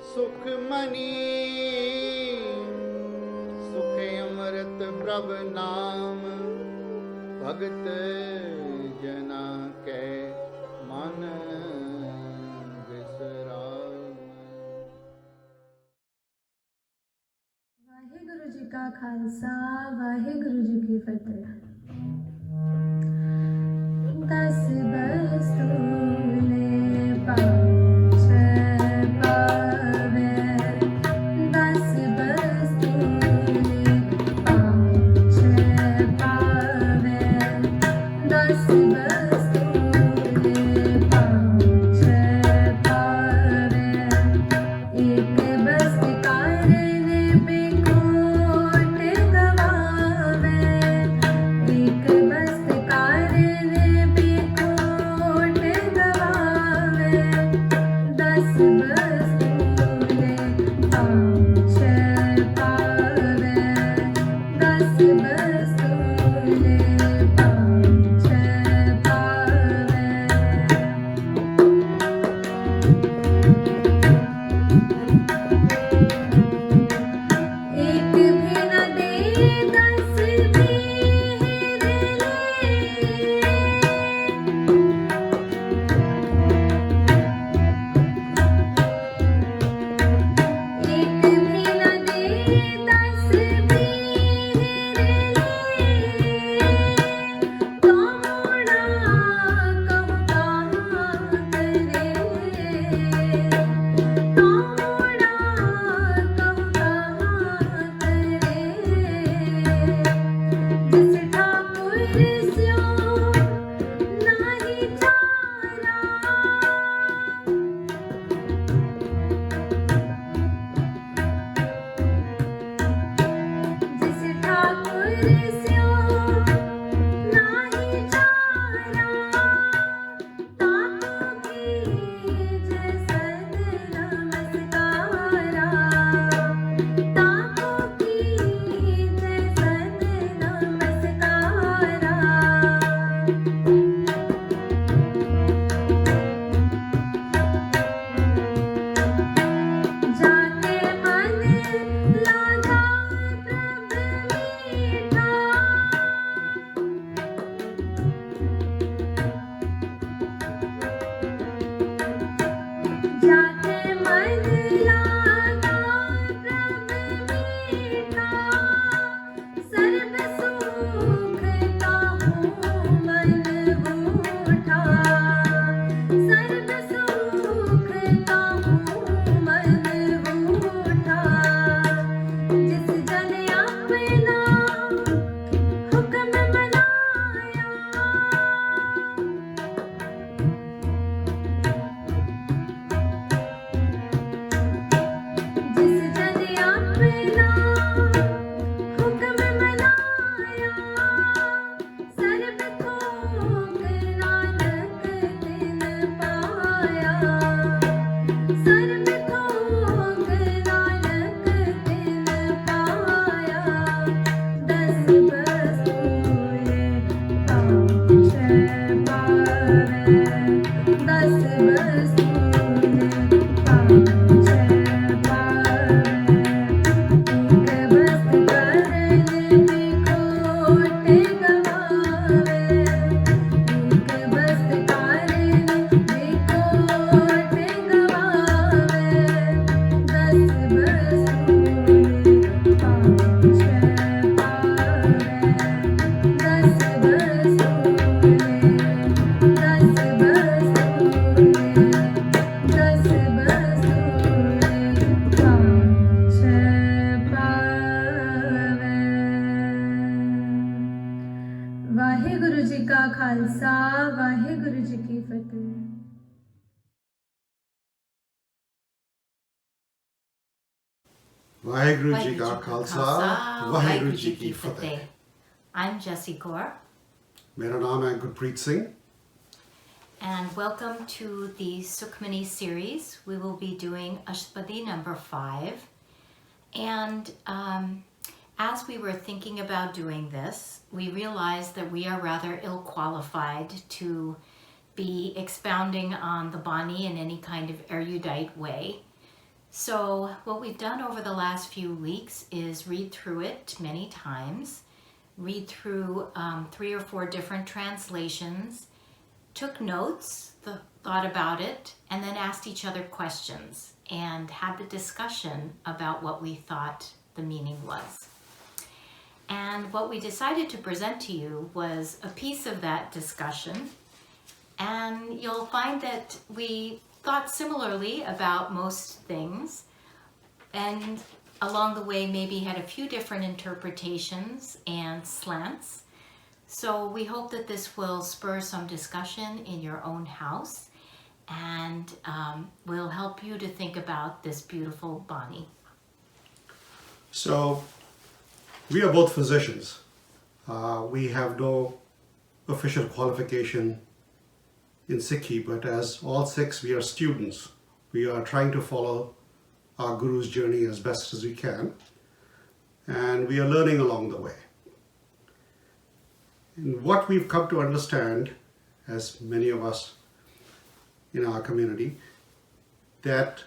सुखमनी सुख अमृत प्रभ नाम भगत जना के मन विसराम। वाहिगुरु जी का खालसा वाहिगुरु जी की फतेह। दस बस्तूले पाँच पावे, दस बस्तूले पाँच पावे, दस बस्तूले पाँच पावे। एक बस्त कारने पे कोट गवावे, एक बस्त कारने पे कोट गवावे। दस बस्तूले पाँच पावे, दस बस्तूले पाँच पावे। एक भी न दे दस भी ले, एक भी न दे दस भी ले। तो मोड़ा कब कहाँ करे, तो मोड़ा कब कहाँ करे। जिस ठाकुर स्यो नाही चारा, जिस ठाकुर स्यो नाही चारा। ताको कीजे सद नमस्कारा, ताको कीजे सद नमस्कारा। जाके मन लागा प्रभ मीठा, जाके मन लागा प्रभ मीठा। सर्व सुख ताहू मन बूठा, सर्व सुख ताहू मन बूठा। जिस जन अपना हुक्म मनाया, जिस जन अपना हुक्म मनाया। सर्ब थोक नानक तिन पाया, सर्ब थोक नानक तिन पाया। दस बस्तूले पाँच पावे, दस बस्तूले पाँच पावे। एक बस्त करने पे कोट गवावे, एक बस्त करने पे कोट गवावे। दस बस्तूले पाँच पावे, दस बस्तूले, दस बस्तूले, दस बस्तूले पाँच पावे। वाहिगुरु जी का खालसा वाहिगुरु जी की फतेह। वाहिगुरु जी का खालसा वाहिगुरु जी की फतेह। I'm Jessie Kaur, मेरा नाम है Gurpreet Singh and welcome to the Sukmani Series. We will be doing Astpadi number 5. And as we were thinking about doing this, we realized that we are rather ill-qualified to be expounding on the Bani in any kind of erudite way. So what we've done over the last few weeks is read through it many times, read through 3 or 4 different translations, took notes, thought about it, and then asked each other questions and had the discussion about what we thought the meaning was. And what we decided to present to you was a piece of that discussion, and you'll find that we thought similarly about most things, and along the way maybe had a few different interpretations and slants. So we hope that this will spur some discussion in your own house and will help you to think about this beautiful Bani. So, we are both physicians. We have no official qualification in Sikhi, but as all Sikhs, we are students. We are trying to follow our Guru's journey as best as we can, and we are learning along the way. And what we've come to understand, as many of us in our community, that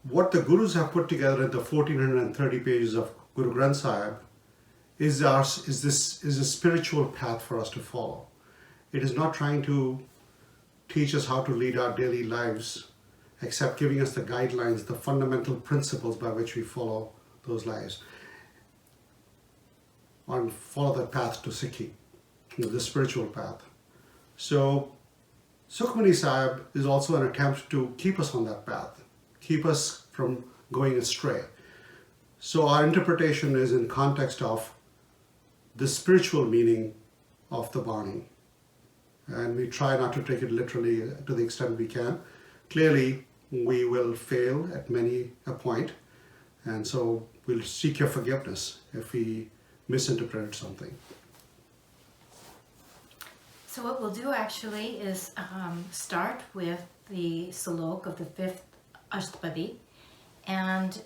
what the Gurus have put together in the 1430 pages of Guru Granth Sahib is a spiritual path for us to follow. It is not trying to teach us how to lead our daily lives, except giving us the guidelines, the fundamental principles by which we follow those lives and follow the path to Sikhi, the spiritual path. So Sukhmani Sahib is also an attempt to keep us on that path, keep us from going astray. So our interpretation is in context of the spiritual meaning of the Bani. And we try not to take it literally to the extent we can. Clearly, we will fail at many a point, and so we'll seek your forgiveness if we misinterpreted something. So what we'll do actually is start with the salok of the 5th Astpadi, and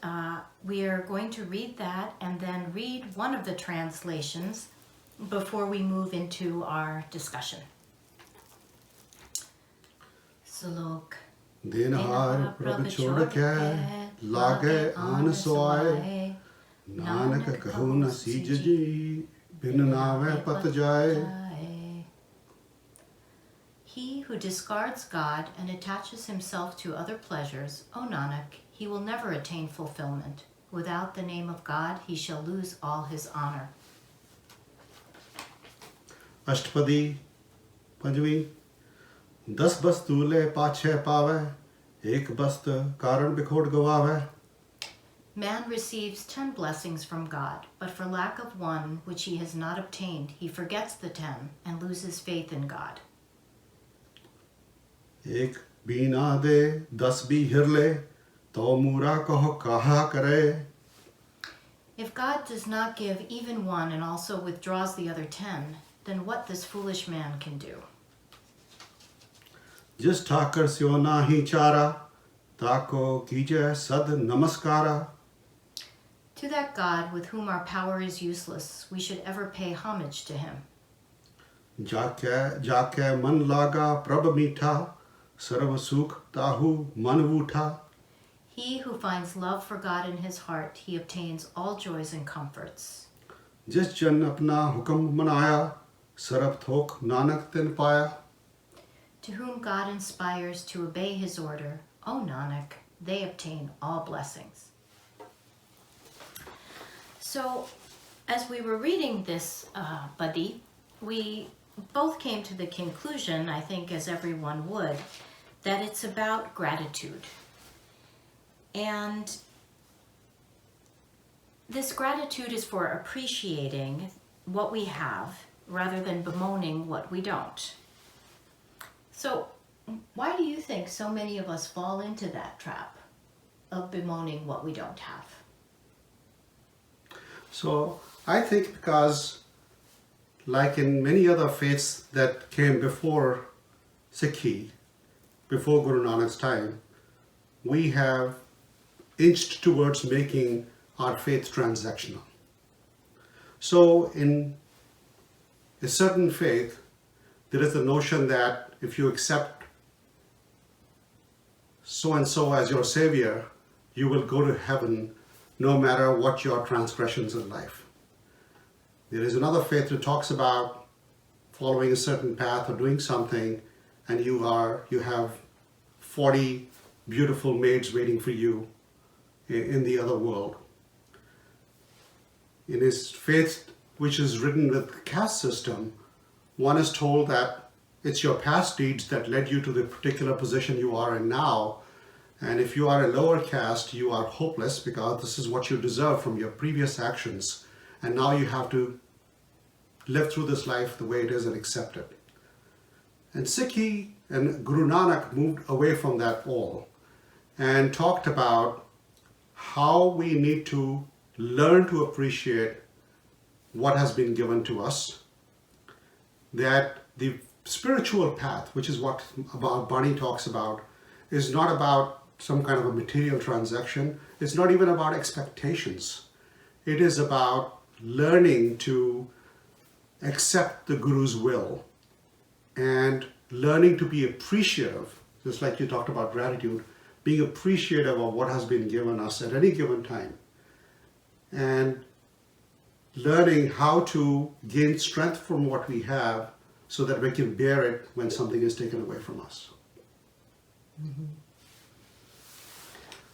we are going to read that and then read one of the translations before we move into our discussion. Salok. Dinhar prabh chod ke lage an soaye, Nanak kahu na sij ji, bin nave pat jaye. He who discards God and attaches himself to other pleasures, O Nanak, he will never attain fulfillment. Without the name of God, he shall lose all his honor. Astpadi Panjvi. 10 bastule pache pave, ek bast karan bikhod gawave. Man receives 10 blessings from God, but for lack of one which he has not obtained, he forgets the 10 and loses faith in God. Ek bina de 10 bhi hirle, to mura kaho kaha kare. If God does not give even one and also withdraws the other 10, then what this foolish man can do? Jis thakar syo nahi chara, tako kije sad namaskara. To that God with whom our power is useless, we should ever pay homage to him. Jake man laga prabh meetha, sarv sukh tahu man vutha. He who finds love for God in his heart, he obtains all joys and comforts. Jis jan apna hukam manaya, sarab thok nanak tin paya. To whom God inspires to obey his order, O Nanak, they obtain all blessings. So, as we were reading this Badi, we both came to the conclusion, I think as everyone would, that it's about gratitude. And this gratitude is for appreciating what we have rather than bemoaning what we don't. So why do you think so many of us fall into that trap of bemoaning what we don't have? So I think because, like in many other faiths that came before Sikhi, before Guru Nanak's time, we have inched towards making our faith transactional. So in a certain faith, there is the notion that if you accept so-and-so as your savior, you will go to heaven no matter what your transgressions in life. There is another faith that talks about following a certain path or doing something, and you have 40 beautiful maids waiting for you in the other world. In his faith, which is written with caste system, one is told that it's your past deeds that led you to the particular position you are in now. And if you are a lower caste, you are hopeless because this is what you deserve from your previous actions. And now you have to live through this life the way it is and accept it. And Sikhi and Guru Nanak moved away from that all and talked about how we need to learn to appreciate what has been given to us. That the spiritual path, which is what Bani talks about, is not about some kind of a material transaction. It's not even about expectations. It is about learning to accept the Guru's will and learning to be appreciative, just like you talked about gratitude, being appreciative of what has been given us at any given time, and learning how to gain strength from what we have so that we can bear it when something is taken away from us. Mm-hmm.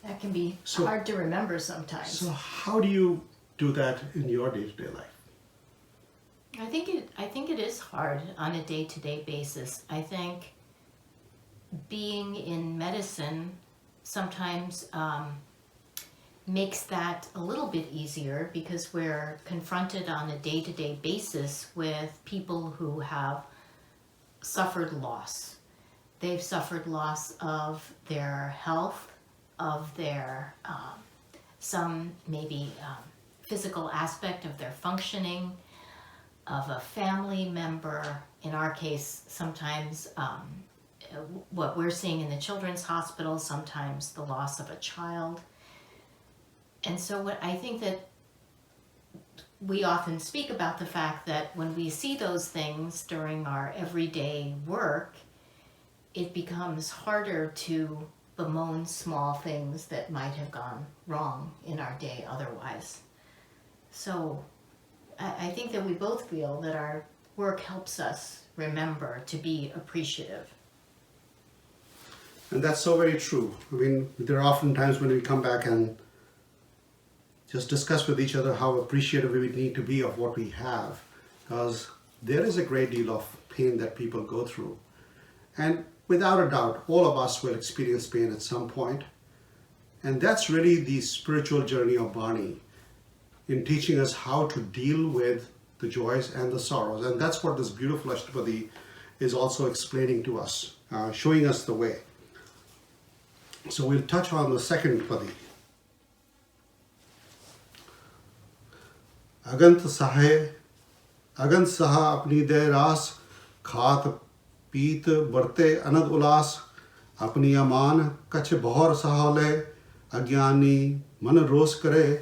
That can be hard to remember sometimes. So how do you do that in your day-to-day life? I think it is hard on a day-to-day basis. I think being in medicine sometimes makes that a little bit easier because we're confronted on a day-to-day basis with people who have suffered loss. They've suffered loss of their health, of their some maybe physical aspect of their functioning, of a family member. In our case, sometimes what we're seeing in the children's hospital, sometimes the loss of a child. And so what I think that we often speak about the fact that when we see those things during our everyday work, it becomes harder to bemoan small things that might have gone wrong in our day otherwise. So I think that we both feel that our work helps us remember to be appreciative. And that's so very true. I mean, there are often times when we come back and just discuss with each other how appreciative we need to be of what we have, because there is a great deal of pain that people go through. And without a doubt, all of us will experience pain at some point. And that's really the spiritual journey of Bani, in teaching us how to deal with the joys and the sorrows. And that's what this beautiful Astpadi is also explaining to us, showing us the way. So we'll touch on the second Padi. Agant saha apni de ras, khat पीत बरते अनद उलास अपनी अमान कछ बहर सहाले अज्ञानी मन रोष करे.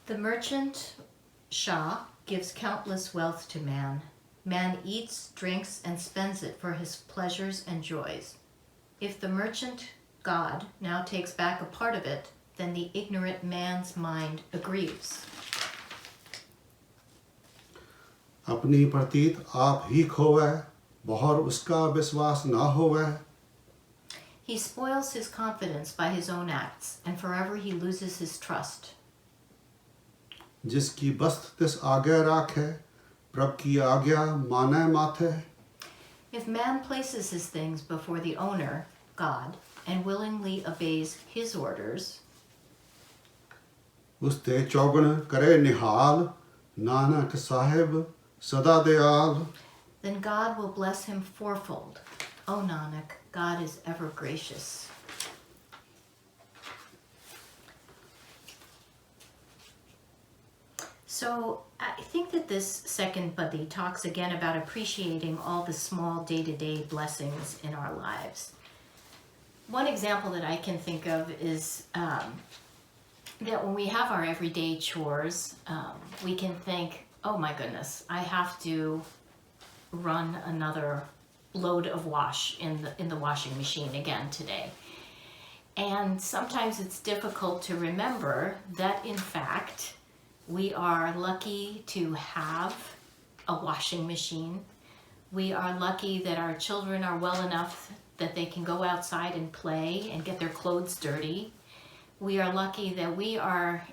The merchant Shah gives countless wealth to man. Man eats, drinks, and spends it for his pleasures and joys. If the merchant God now takes back a part of it, then the ignorant man's mind aggrieves. अपनी प्रतीत आप ही खोवे बहर उसका विश्वास ना होवे. He spoils his confidence by his own acts, and forever he loses his trust. जिसकी बस्त तिस आगे राखे प्रभ की आज्ञा माने माथे. If man places his things before the owner, God, and willingly obeys his orders, उसते चौगुन करे निहाल Nanak Sahib Sada Dayal. then God will bless him fourfold. O Nanak, God is ever gracious. So I think that this second Padi talks again about appreciating all the small day-to-day blessings in our lives. One example that I can think of is that when we have our everyday chores, we can think, oh my goodness, I have to run another load of wash in the washing machine again today. And sometimes it's difficult to remember that in fact we are lucky to have a washing machine. We are lucky that our children are well enough that they can go outside and play and get their clothes dirty. We are lucky that we are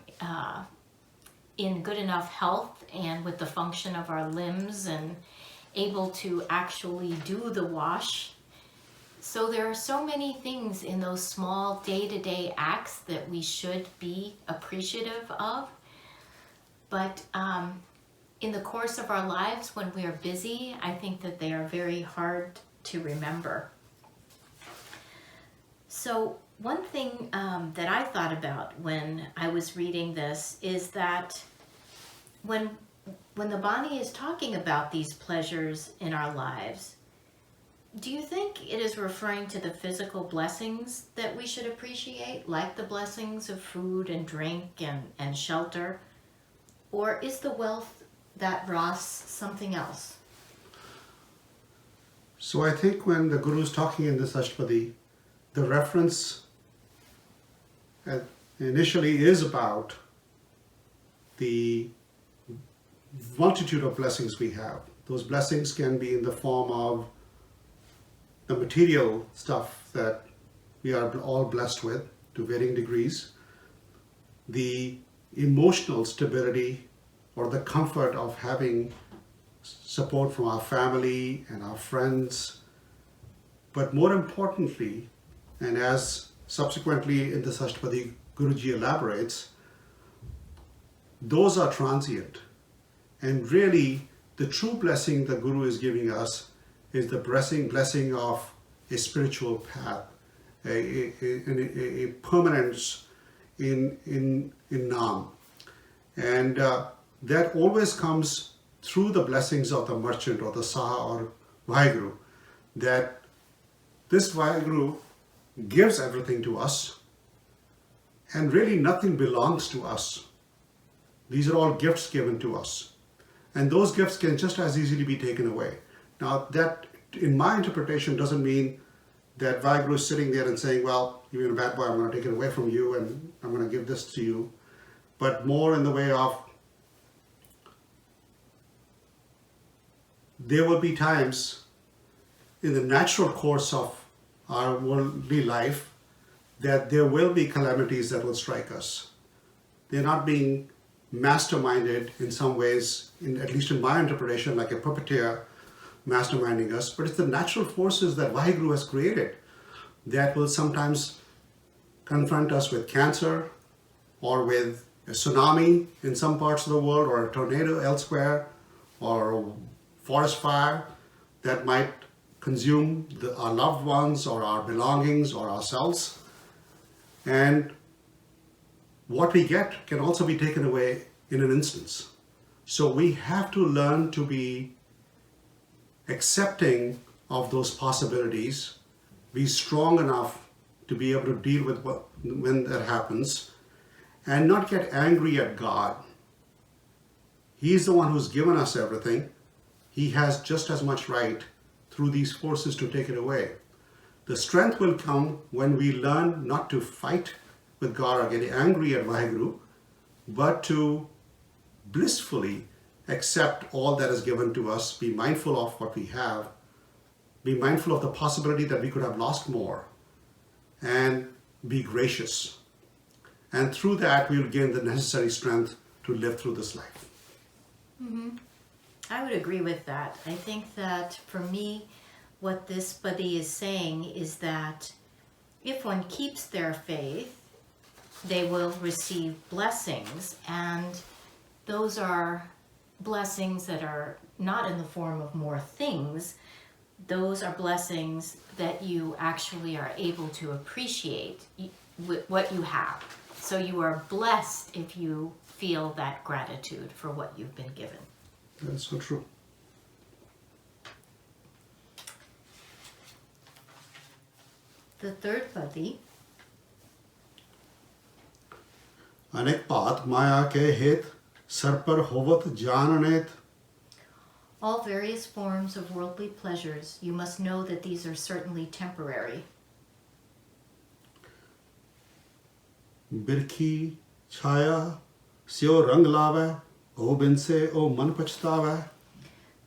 in good enough health and with the function of our limbs and able to actually do the wash. So there are so many things in those small day-to-day acts that we should be appreciative of. But in the course of our lives, when we are busy, I think that they are very hard to remember. So one thing that I thought about when I was reading this is that when the Bani is talking about these pleasures in our lives, do you think it is referring to the physical blessings that we should appreciate, like the blessings of food and drink and shelter? Or is the wealth that Ras something else? So I think when the Guru is talking in this Astpadi, the reference initially is about the multitude of blessings we have. Those blessings can be in the form of the material stuff that we are all blessed with to varying degrees, the emotional stability or the comfort of having support from our family and our friends. But more importantly, and as subsequently in the Astpadi Guruji elaborates, those are transient. And really, the true blessing the Guru is giving us is the blessing of a spiritual path, a permanence in Naam. And that always comes through the blessings of the merchant or the Saha or Vaheguru, that this Vaheguru gives everything to us and really nothing belongs to us. These are all gifts given to us. And those gifts can just as easily be taken away. Now that, in my interpretation, doesn't mean that Vaheguru is sitting there and saying, well, you're a bad boy, I'm going to take it away from you and I'm going to give this to you. But more in the way of, there will be times in the natural course of our worldly life that there will be calamities that will strike us. They're not being masterminded in some ways, at least in my interpretation, like a puppeteer masterminding us, but it's the natural forces that Vaheguru has created that will sometimes confront us with cancer or with a tsunami in some parts of the world, or a tornado elsewhere, or a forest fire that might consume our loved ones or our belongings or ourselves. And what we get can also be taken away in an instance. So we have to learn to be accepting of those possibilities, be strong enough to be able to deal with when that happens, and not get angry at God. He's the one who's given us everything. He has just as much right through these forces to take it away. The strength will come when we learn not to fight with God or get angry at Vaheguru, but to blissfully accept all that is given to us, be mindful of what we have, be mindful of the possibility that we could have lost more, and be gracious. And through that, we will gain the necessary strength to live through this life. Mm-hmm. I would agree with that. I think that for me, what this Badi is saying is that if one keeps their faith, they will receive blessings, and those are blessings that are not in the form of more things. Those are blessings that you actually are able to appreciate what you have. So you are blessed if you feel that gratitude for what you've been given. That's so true. The third Badi. अनेक पात माया के हेत sir पर होवत जाननेत All various forms of worldly pleasures, you must know that these are certainly temporary. Birki chaya seo rang lave, o binse o man pachtawe.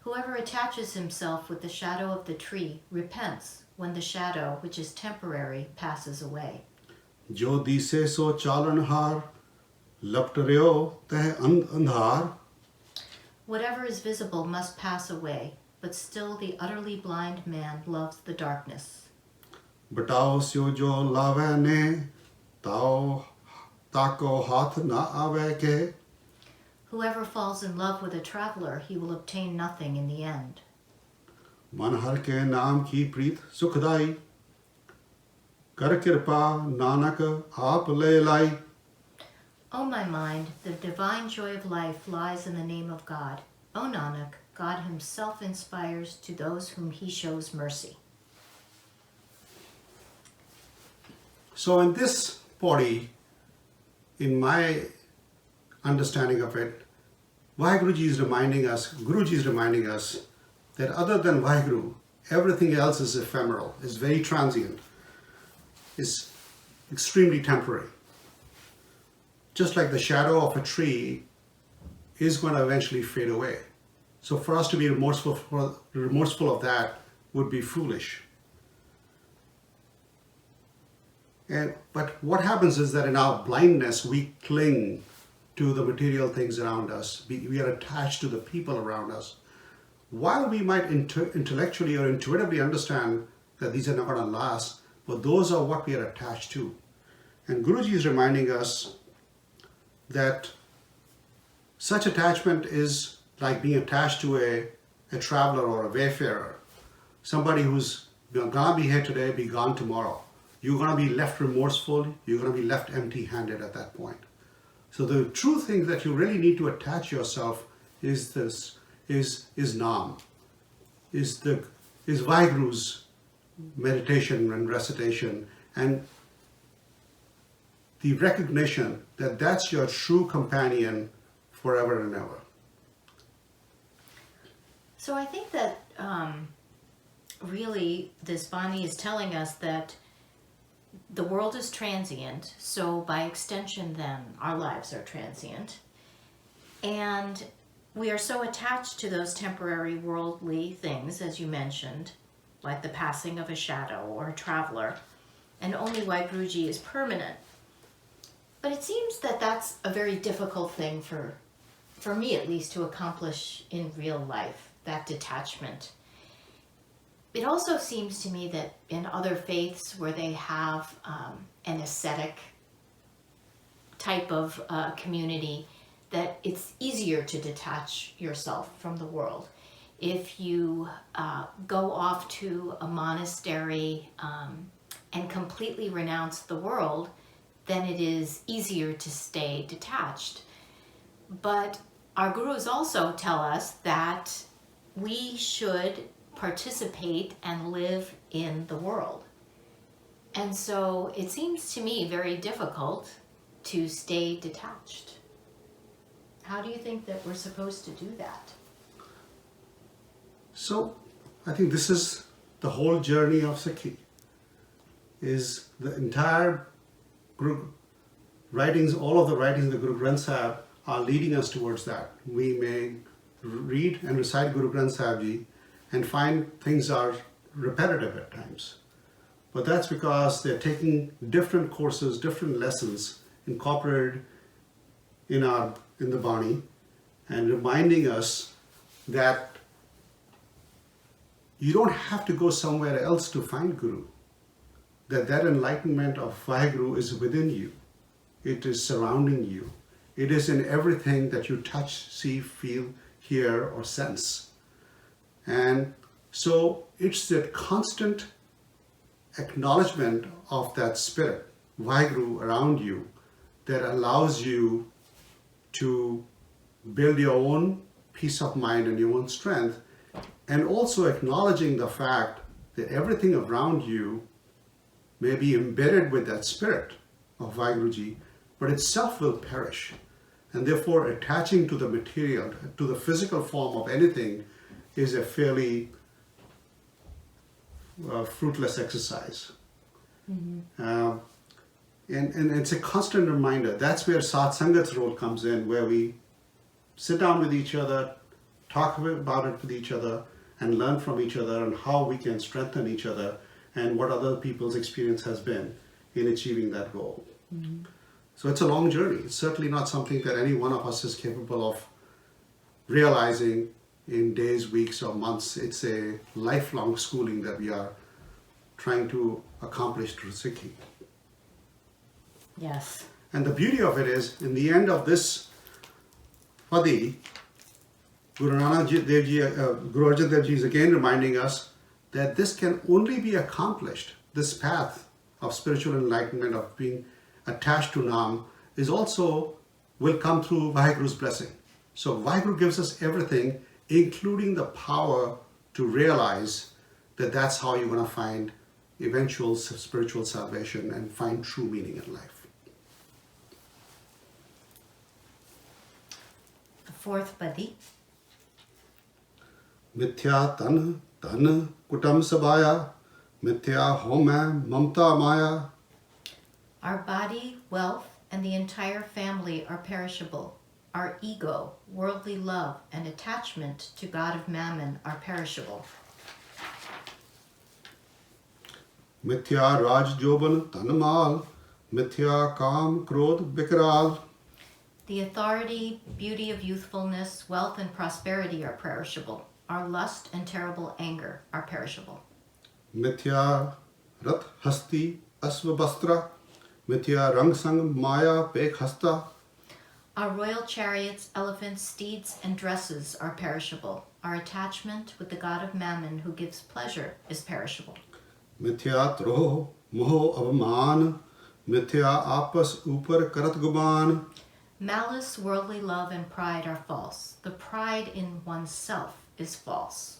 Whoever attaches himself with the shadow of the tree repents when the shadow, which is temporary, passes away. Jo dise so chalan har, lapt reo teh andhar. Whatever is visible must pass away, but still the utterly blind man loves the darkness. Batao seo jo lave ne, tao tako hath na ave ke. Whoever falls in love with a traveler, he will obtain nothing in the end. Man har ke naam ki preet sukhdai, kar kirpa nanak aap le lai. O my mind, the divine joy of life lies in the name of God. O Nanak, God himself inspires to those whom he shows mercy. So in this body, in my understanding of it, Guruji is reminding us that other than Vaheguru, everything else is ephemeral, is very transient, is extremely temporary. Just like the shadow of a tree is going to eventually fade away. So for us to be remorseful of that would be foolish. But what happens is that in our blindness, we cling to the material things around us. We are attached to the people around us. While we might intellectually or intuitively understand that these are not going to last, but those are what we are attached to. And Guruji is reminding us that such attachment is like being attached to a traveler or a wayfarer. Somebody who's going to be here today, be gone tomorrow. You're going to be left remorseful, you're going to be left empty-handed at that point. So the true thing that you really need to attach yourself is Naam, is Vaheguru's meditation and recitation, and the recognition that that's your true companion forever and ever. So I think that really this Bani is telling us that the world is transient, so by extension then our lives are transient. And we are so attached to those temporary worldly things, as you mentioned, like the passing of a shadow or a traveler, and only Guruji is permanent. But it seems that that's a very difficult thing for me at least to accomplish in real life, that detachment. It also seems to me that in other faiths where they have an ascetic type of community, that it's easier to detach yourself from the world. If you go off to a monastery and completely renounce the world, then it is easier to stay detached. But our gurus also tell us that we should participate and live in the world. And so it seems to me very difficult to stay detached. How do you think that we're supposed to do that? So I think this is the whole journey of Sikhi, is the entire Guru writings, all of the writings in the Guru Granth Sahib are leading us towards that. We may read and recite Guru Granth Sahib Ji and find things are repetitive at times. But that's because they're taking different courses, different lessons incorporated in the Bani, and reminding us that you don't have to go somewhere else to find Guru. That enlightenment of Vaheguru is within you. It is surrounding you. It is in everything that you touch, see, feel, hear, or sense. And so it's that constant acknowledgement of that spirit, Vaheguru, around you, that allows you to build your own peace of mind and your own strength, and also acknowledging the fact that everything around you may be embedded with that spirit of Vaheguruji, but itself will perish. And therefore attaching to the material, to the physical form of anything, is a fairly fruitless exercise. And it's a constant reminder. That's where Satsangat's role comes in, where we sit down with each other, talk about it with each other, and learn from each other and how we can strengthen each other and what other people's experience has been in achieving that goal. So it's a long journey. It's certainly not something that any one of us is capable of realizing in days, weeks, or months. It's a lifelong schooling that we are trying to accomplish through Sikhi. Yes. And the beauty of it is, in the end of this Padi, Guru Arjan Dev Ji is again reminding us that this can only be accomplished. This path of spiritual enlightenment, of being attached to Naam, will come through Vaheguru's blessing. So Vaheguru gives us everything, including the power to realize that that's how you're going to find eventual spiritual salvation and find true meaning in life. The fourth Padi. Mithya tan kutam sabaya, mithya home mamta maya. Our body, wealth, and the entire family are perishable. Our ego, worldly love, and attachment to God of Mammon are perishable. Mithya raj joban tanamal, mithya kam krodh bikral. The authority, beauty of youthfulness, wealth, and prosperity are perishable. Our lust and terrible anger are perishable. Mithya rath hasti asva bastra, mithya rang sang maya pek hasta. Our royal chariots, elephants, steeds, and dresses are perishable. Our attachment with the God of Mammon, who gives pleasure, is perishable. Mithya troh moho avman, mithya apas upar karat guman. Malice, worldly love, and pride are false. The pride in oneself is false.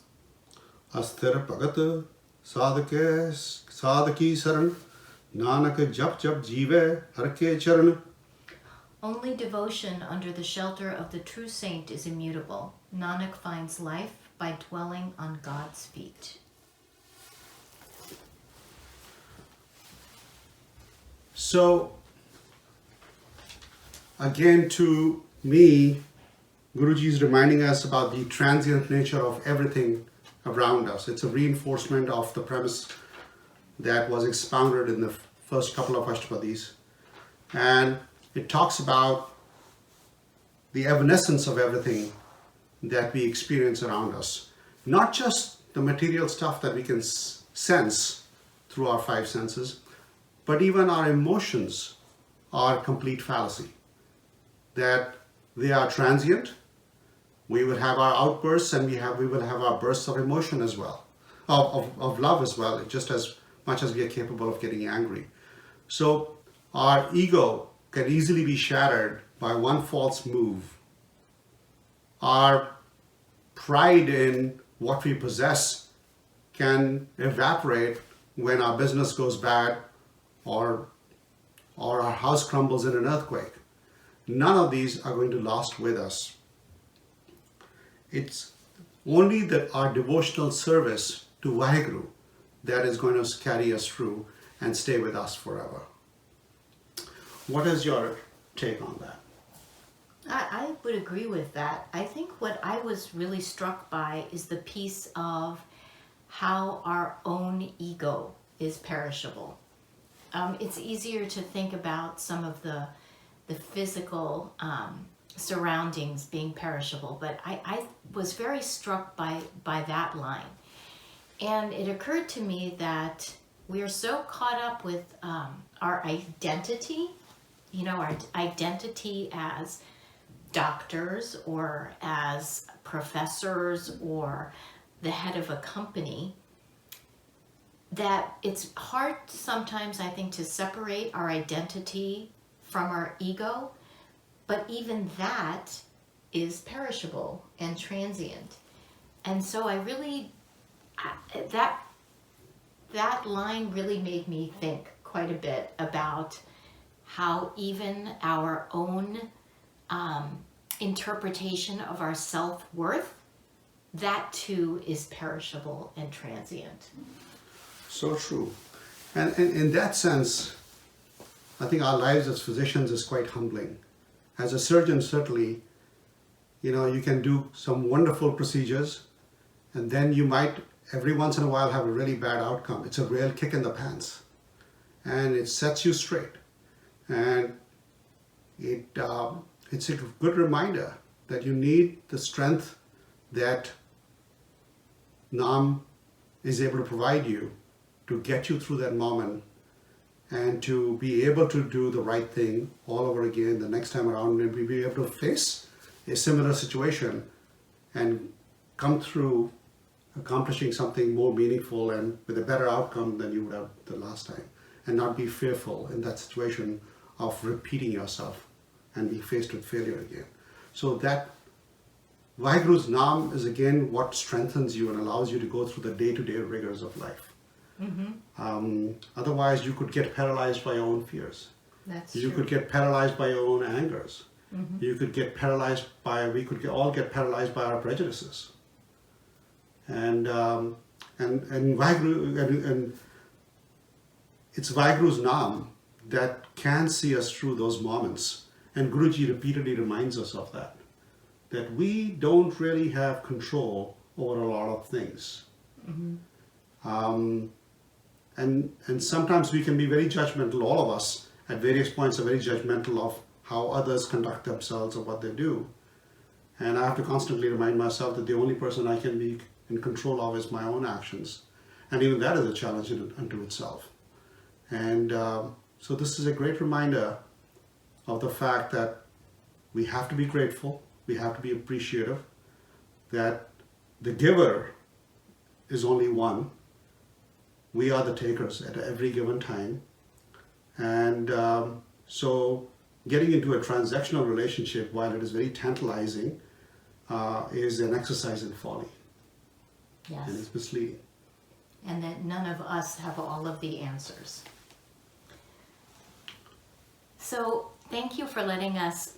Asthir pagat sadhaki saran, nanak jap jap jive harke charan. Only devotion under the shelter of the true saint is immutable. Nanak finds life by dwelling on God's feet. So, again, to me, Guruji is reminding us about the transient nature of everything around us. It's a reinforcement of the premise that was expounded in the first couple of Astpadis. And it talks about the evanescence of everything that we experience around us. Not just the material stuff that we can sense through our five senses, but even our emotions are complete fallacy. That they are transient. We will have our outbursts and we will have our bursts of emotion as well, of love as well, just as much as we are capable of getting angry. So our ego can easily be shattered by one false move. Our pride in what we possess can evaporate when our business goes bad or our house crumbles in an earthquake. None of these are going to last with us. It's only that our devotional service to Vaheguru that is going to carry us through and stay with us forever. What is your take on that? I would agree with that. I think what I was really struck by is the piece of how our own ego is perishable. It's easier to think about some of the physical surroundings being perishable, but I was very struck by that line. And it occurred to me that we are so caught up with our identity, our identity as doctors or as professors or the head of a company, that it's hard sometimes, I think, to separate our identity from our ego, but even that is perishable and transient. And so that line really made me think quite a bit about how even our own interpretation of our self-worth that too is perishable and transient. So true. And in that sense, I think our lives as physicians is quite humbling. As a surgeon, certainly, you can do some wonderful procedures, and then you might every once in a while have a really bad outcome. It's a real kick in the pants, and it sets you straight. And it's a good reminder that you need the strength that Nam is able to provide you to get you through that moment, and to be able to do the right thing all over again the next time around, and be able to face a similar situation and come through accomplishing something more meaningful and with a better outcome than you would have the last time, and not be fearful in that situation of repeating yourself and be faced with failure again. So that Vaheguru's Naam is again what strengthens you and allows you to go through the day-to-day rigors of life. Otherwise, you could get paralyzed by your own fears. You could get paralyzed by your own angers. You could get paralyzed by, we could all get paralyzed by our prejudices. And Vaheguru, and it's Vaheguru's Naam that can see us through those moments. And Guruji repeatedly reminds us of that we don't really have control over a lot of things. And sometimes we can be very judgmental, all of us at various points are very judgmental of how others conduct themselves or what they do. And I have to constantly remind myself that the only person I can be in control of is my own actions. And even that is a challenge unto itself. And so this is a great reminder of the fact that we have to be grateful, we have to be appreciative, that the giver is only one. We are the takers at every given time. And so getting into a transactional relationship, while it is very tantalizing, is an exercise in folly. Yes. And it's misleading. And that none of us have all of the answers. So thank you for letting us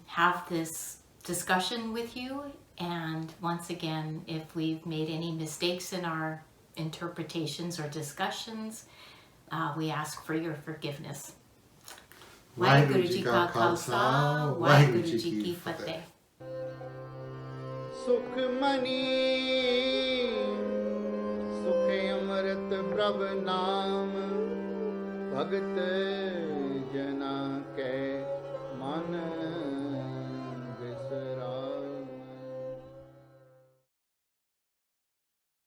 have this discussion with you. And once again, if we've made any mistakes in our interpretations or discussions, we ask for your forgiveness. Vaheguru Ji Ka Khalsa, Vaheguru Ji Ki Fateh. Sukhmani Sukhe Amrit Prabh Naam Bhagat Jana Ke Man